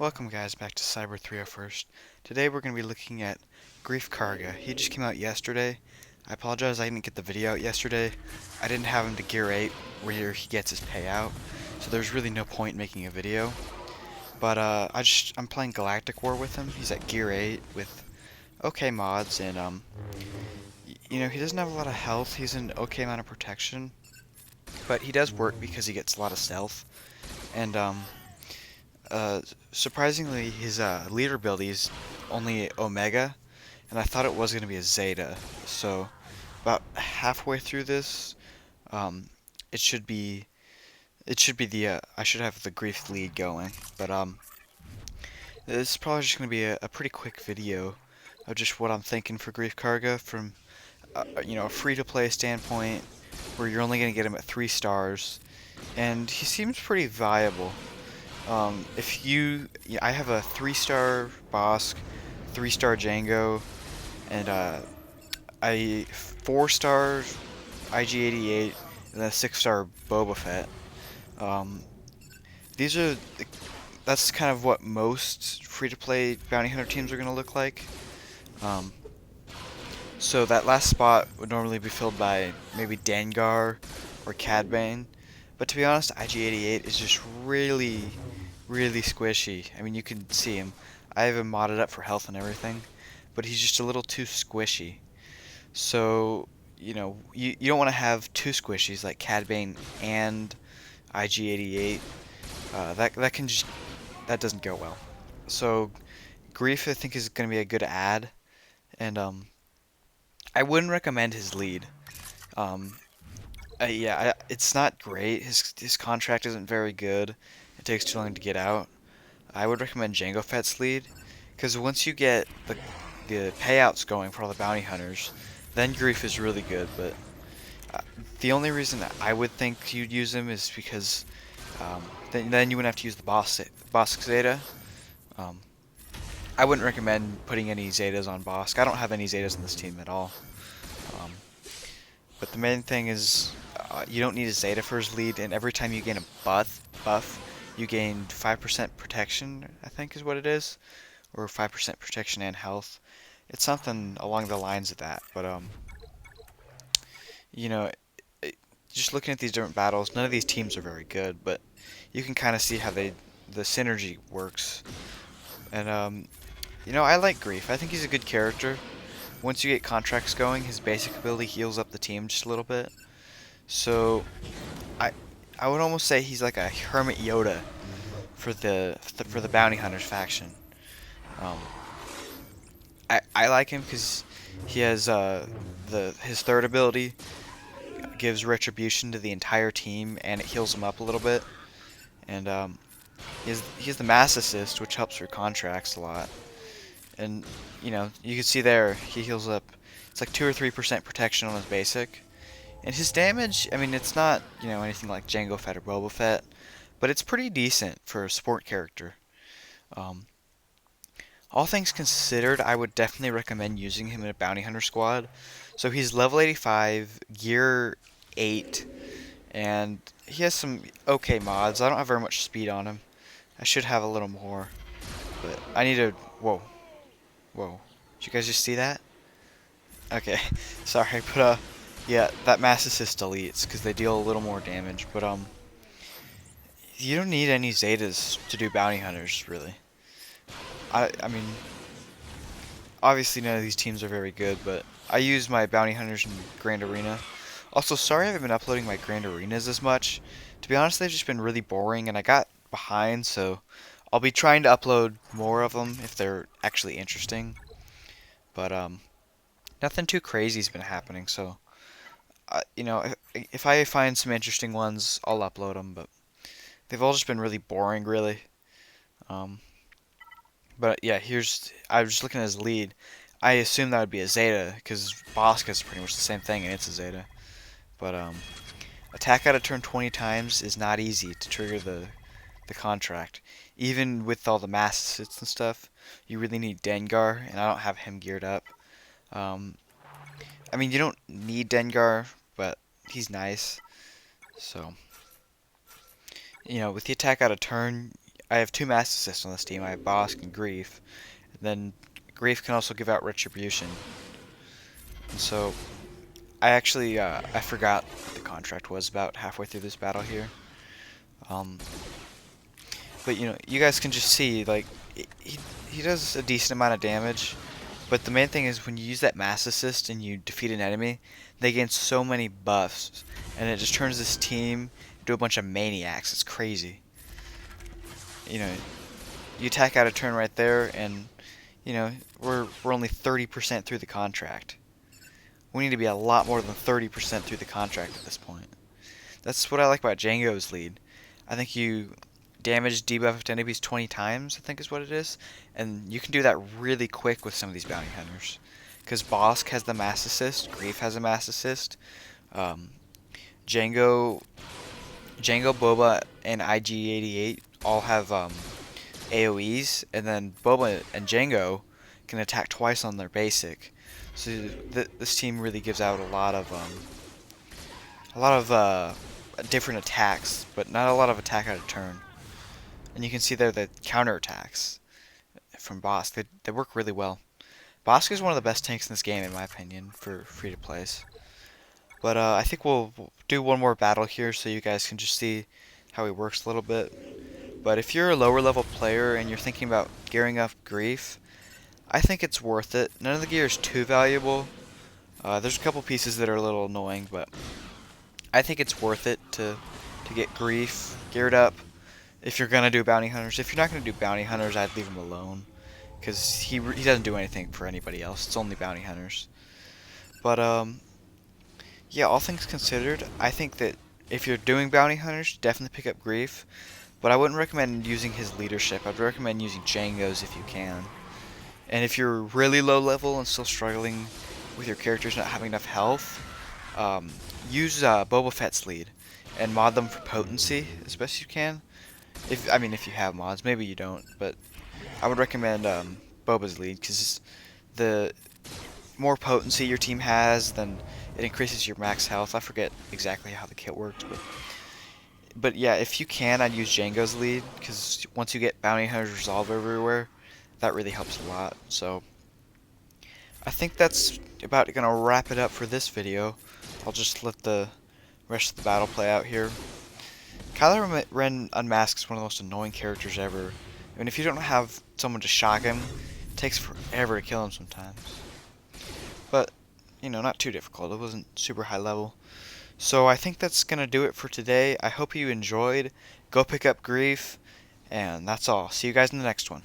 Welcome guys back to Cyber 301st. Today we're going to be looking at Greef Karga. He just came out yesterday. I apologize I didn't get the video out yesterday. I didn't have him to Gear 8 where he gets his payout, so there's really no point in making a video. But I'm playing Galactic War with him. He's at Gear 8 with okay mods, and he doesn't have a lot of health. He's an okay amount of protection, but he does work because he gets a lot of stealth. And surprisingly, his leader ability is only Omega, and I thought it was going to be a Zeta. So about halfway through this, um, it should be I should have the Greef lead going. But this is probably just going to be a pretty quick video of just what I'm thinking for Greef Karga from a free-to-play standpoint, where you're only going to get him at 3 stars, and he seems pretty viable. I have a 3-star Bosk, 3-star Django, and a 4-star IG-88, and then a 6-star Boba Fett. These are that's kind of what most free-to-play bounty hunter teams are going to look like. So that last spot would normally be filled by maybe Dengar or Cad Bane, but to be honest, IG-88 is just really squishy. I mean, you can see him. I have him modded up for health and everything, but he's just a little too squishy. So, you don't want to have two squishies like Cad Bane and IG-88. That doesn't go well. So, Greef I think is going to be a good add, and I wouldn't recommend his lead. It's not great. His contract isn't very good. It takes too long to get out. I would recommend Jango Fett's lead, because once you get the payouts going for all the bounty hunters, then Greef is really good. But the only reason that I would think you'd use him is because then you wouldn't have to use the Bosk Zeta. I wouldn't recommend putting any Zetas on Bosk. I don't have any Zetas in this team at all. But the main thing is you don't need a Zeta for his lead, and every time you gain a buff, you gain 5% protection, I think is what it is, or 5% protection and health. It's something along the lines of that. But just looking at these different battles, none of these teams are very good, but you can kind of see how the synergy works. And I like Greef. I think he's a good character. Once you get contracts going, his basic ability heals up the team just a little bit. So I would almost say he's like a Hermit Yoda for the Bounty Hunters faction. I like him because he has his third ability gives retribution to the entire team, and it heals them up a little bit. And he has the mass assist, which helps for contracts a lot. And you can see there he heals up. It's like 2 or 3% protection on his basic. And his damage, I mean, it's not, anything like Jango Fett or Boba Fett, but it's pretty decent for a sport character. All things considered, I would definitely recommend using him in a bounty hunter squad. So he's level 85, gear 8, and he has some okay mods. I don't have very much speed on him. I should have a little more, but I need to... Whoa. Did you guys just see that? Okay, sorry, but yeah, that mass assist deletes because they deal a little more damage, but you don't need any Zetas to do bounty hunters, really. I mean, obviously none of these teams are very good, but I use my bounty hunters in Grand Arena. Also, sorry I haven't been uploading my Grand Arenas as much. To be honest, they've just been really boring, and I got behind, so I'll be trying to upload more of them if they're actually interesting. But nothing too crazy's been happening, so if I find some interesting ones, I'll upload them. But they've all just been really boring, really. But yeah, I was just looking at his lead. I assume that would be a Zeta because Bosk is pretty much the same thing, and it's a Zeta. But attack out of turn 20 times is not easy to trigger the contract. Even with all the mass assists and stuff, you really need Dengar, and I don't have him geared up. I mean, you don't need Dengar, but he's nice. So, with the attack out of turn, I have two mass assists on this team. I have Bosk and Greef. And then Greef can also give out Retribution. And so I actually I forgot what the contract was about halfway through this battle here. Um, but you know, you guys can just see like he does a decent amount of damage. But the main thing is when you use that mass assist and you defeat an enemy, they gain so many buffs, and it just turns this team into a bunch of maniacs. It's crazy. You know, you attack out a turn right there, and you know we're only 30% through the contract. We need to be a lot more than 30% through the contract at this point. That's what I like about Django's lead. I think you damage debuff to enemies 20 times, I think is what it is. And you can do that really quick with some of these bounty hunters. Because Bosk has the mass assist, Greef has a mass assist, um, Django, Boba, and IG-88 all have AoEs, and then Boba and Django can attack twice on their basic. So this team really gives out a lot of different attacks, but not a lot of attack out of turn. And you can see there the counter attacks from Bosk. They work really well. Bosk is one of the best tanks in this game, in my opinion, for free to plays. But I think we'll do one more battle here so you guys can just see how he works a little bit. But if you're a lower level player and you're thinking about gearing up Greef, I think it's worth it. None of the gear is too valuable. There's a couple pieces that are a little annoying, but I think it's worth it to get Greef geared up if you're gonna do bounty hunters. If you're not gonna do bounty hunters, I'd leave him alone because he doesn't do anything for anybody else. It's only bounty hunters. But yeah, all things considered, I think that if you're doing bounty hunters, definitely pick up Greef. But I wouldn't recommend using his leadership. I'd recommend using Django's if you can. And if you're really low level and still struggling with your characters not having enough health, use Boba Fett's lead and mod them for potency as best you can. If you have mods, maybe you don't, but I would recommend Boba's lead because the more potency your team has, then it increases your max health. I forget exactly how the kit works, but yeah, if you can, I'd use Django's lead because once you get bounty hunters resolved everywhere, that really helps a lot. So I think that's about gonna wrap it up for this video. I'll just let the rest of the battle play out here. Kylo Ren Unmasked is one of the most annoying characters ever. I mean, if you don't have someone to shock him, it takes forever to kill him sometimes. But, you know, not too difficult. It wasn't super high level. So I think that's going to do it for today. I hope you enjoyed. Go pick up Greef. And that's all. See you guys in the next one.